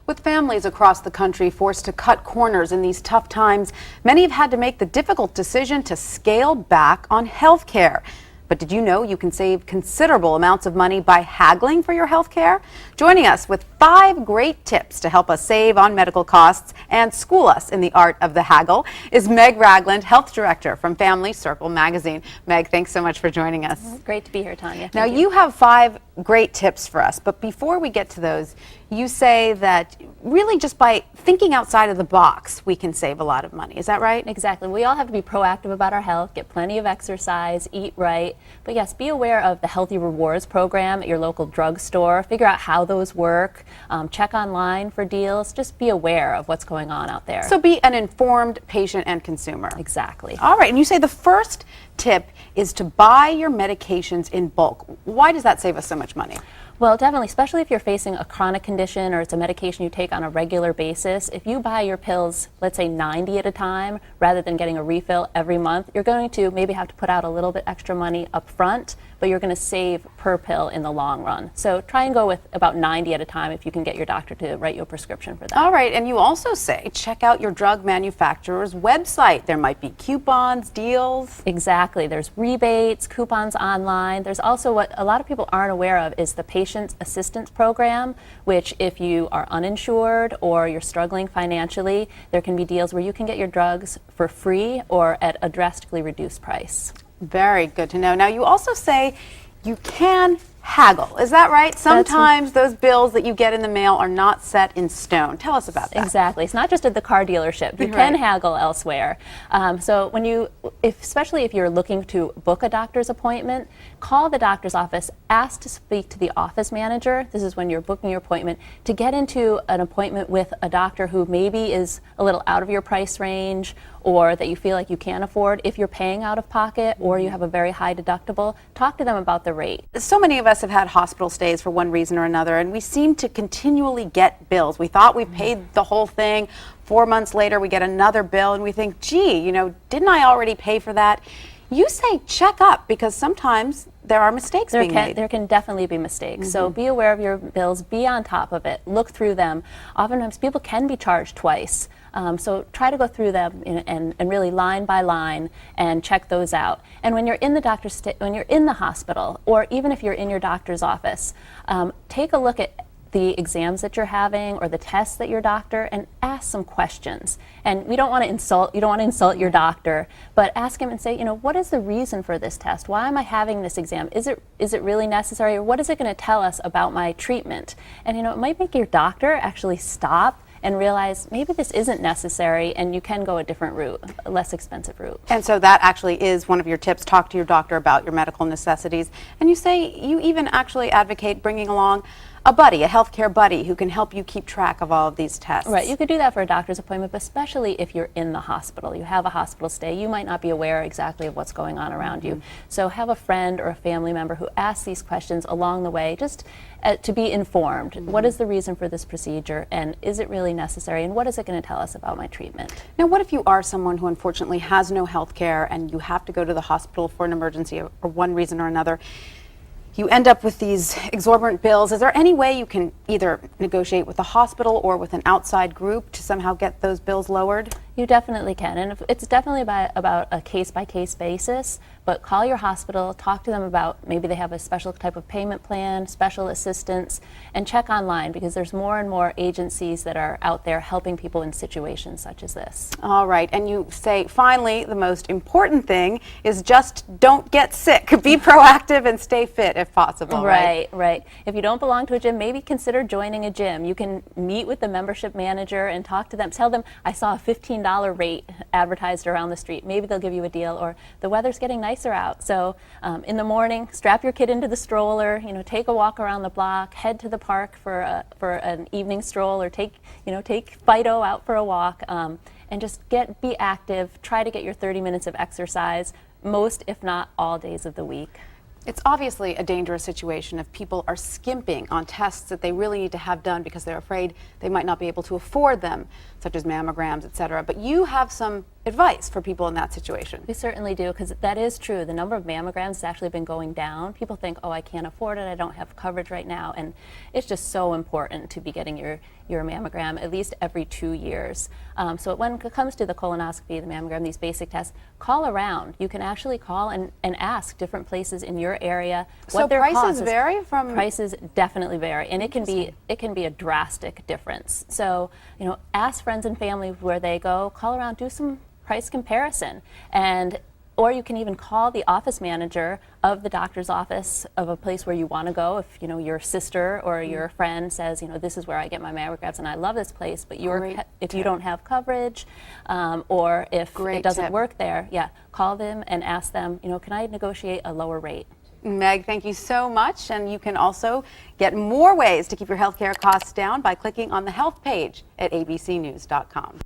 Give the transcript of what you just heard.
With families across the country forced to cut corners in these tough times, many have had to make the difficult decision to scale back on health care. But did you know you can save considerable amounts of money by haggling for your health care? Joining us with 5 great tips to help us save on medical costs and school us in the art of the haggle is Meg Ragland, Health Director from Family Circle Magazine. Meg, thanks so much for joining us. Great to be here, Tanya. Now, you have 5 great tips for us, but before we get to those, you say that really just by thinking outside of the box, we can save a lot of money. Is that right? Exactly. We all have to be proactive about our health, get plenty of exercise, eat right. But yes, be aware of the Healthy Rewards program at your local drugstore. Figure out how those work. Check online for deals. Just be aware of what's going on out there. So be an informed patient and consumer. Exactly. All right. And you say the first tip is to buy your medications in bulk. Why does that save us so much money? Well, definitely, especially if you're facing a chronic condition or it's a medication you take on a regular basis. If you buy your pills, let's say 90 at a time, rather than getting a refill every month, you're going to maybe have to put out a little bit extra money up front, but you're going to save per pill in the long run. So try and go with about 90 at a time if you can get your doctor to write you a prescription for that. All right, and you also say check out your drug manufacturer's website. There might be coupons, deals. Exactly. There's rebates, coupons online. There's also what a lot of people aren't aware of is the patient assistance program, which if you are uninsured or you're struggling financially, there can be deals where you can get your drugs for free or at a drastically reduced price. Very good to know. Now, you also say you can haggle. Is that right? Sometimes those bills that you get in the mail are not set in stone. Tell us about that. Exactly. It's not just at the car dealership. You can haggle elsewhere. So when you, especially if you're looking to book a doctor's appointment, call the doctor's office, ask to speak to the office manager. This is when you're booking your appointment, to get into an appointment with a doctor who maybe is a little out of your price range or that you feel like you can't afford. If you're paying out of pocket or you have a very high deductible, talk to them about the rate. So many of us have had hospital stays for one reason or another, and we seem to continually get bills. We thought we paid the whole thing. 4 months later, we get another bill, and we think, gee, you know, didn't I already pay for that? You say check up because sometimes there are mistakes being made. There can definitely be mistakes. So be aware of your bills, be on top of it, look through them. Oftentimes people can be charged twice. So try to go through them and really line by line and check those out. And when you're in the when you're in the hospital, or even if you're in your doctor's office, take a look at the exams that you're having or the tests that your doctor, and ask some questions. And you don't want to insult your doctor, but ask him and say, you know, what is the reason for this test? Why am I having this exam? Is it really necessary, or what is it going to tell us about my treatment? And you know, it might make your doctor actually stop and realize maybe this isn't necessary and you can go a different route, a less expensive route. And so that actually is one of your tips. Talk to your doctor about your medical necessities. And you say you even actually advocate bringing along a buddy, a healthcare buddy, who can help you keep track of all of these tests. Right, you could do that for a doctor's appointment, but especially if you're in the hospital. You have a hospital stay, you might not be aware exactly of what's going on around you. So have a friend or a family member who asks these questions along the way, just to be informed. What is the reason for this procedure, and is it really necessary, and what is it going to tell us about my treatment? Now, what if you are someone who unfortunately has no health care and you have to go to the hospital for an emergency or one reason or another? You end up with these exorbitant bills. Is there any way you can either negotiate with the hospital or with an outside group to somehow get those bills lowered? You definitely can, and it's definitely about a case-by-case basis, but call your hospital, talk to them about maybe they have a special type of payment plan, special assistance, and check online because there's more and more agencies that are out there helping people in situations such as this. All right, and you say, finally, the most important thing is just don't get sick. Be proactive and stay fit if possible, right? Right. If you don't belong to a gym, maybe consider joining a gym. You can meet with the membership manager and talk to them. Tell them, I saw a $15 rate advertised around the street. Maybe they'll give you a deal, or the weather's getting nicer out. So in the morning, strap your kid into the stroller, you know, take a walk around the block, head to the park for an evening stroll, or take Fido out for a walk, and just be active. Try to get your 30 minutes of exercise most, if not all, days of the week. It's obviously a dangerous situation if people are skimping on tests that they really need to have done because they're afraid they might not be able to afford them, such as mammograms, etc. But you have some advice for people in that situation? We certainly do, because that is true. The number of mammograms has actually been going down. People think, oh, I can't afford it, I don't have coverage right now, and it's just so important to be getting your mammogram at least every 2 years. So when it comes to the colonoscopy, the mammogram, these basic tests, call around. You can actually call and ask different places in your area what their cost is. So prices vary from? Prices definitely vary, and it can be a drastic difference. So, you know, ask friends and family where they go, call around, do some price comparison, or you can even call the office manager of the doctor's office of a place where you want to go. If you know your sister or your friend says, you know, this is where I get my mammograms and I love this place, but if you don't have coverage, or if it doesn't work there, call them and ask them, you know, can I negotiate a lower rate? Meg, thank you so much. And you can also get more ways to keep your healthcare costs down by clicking on the health page at abcnews.com.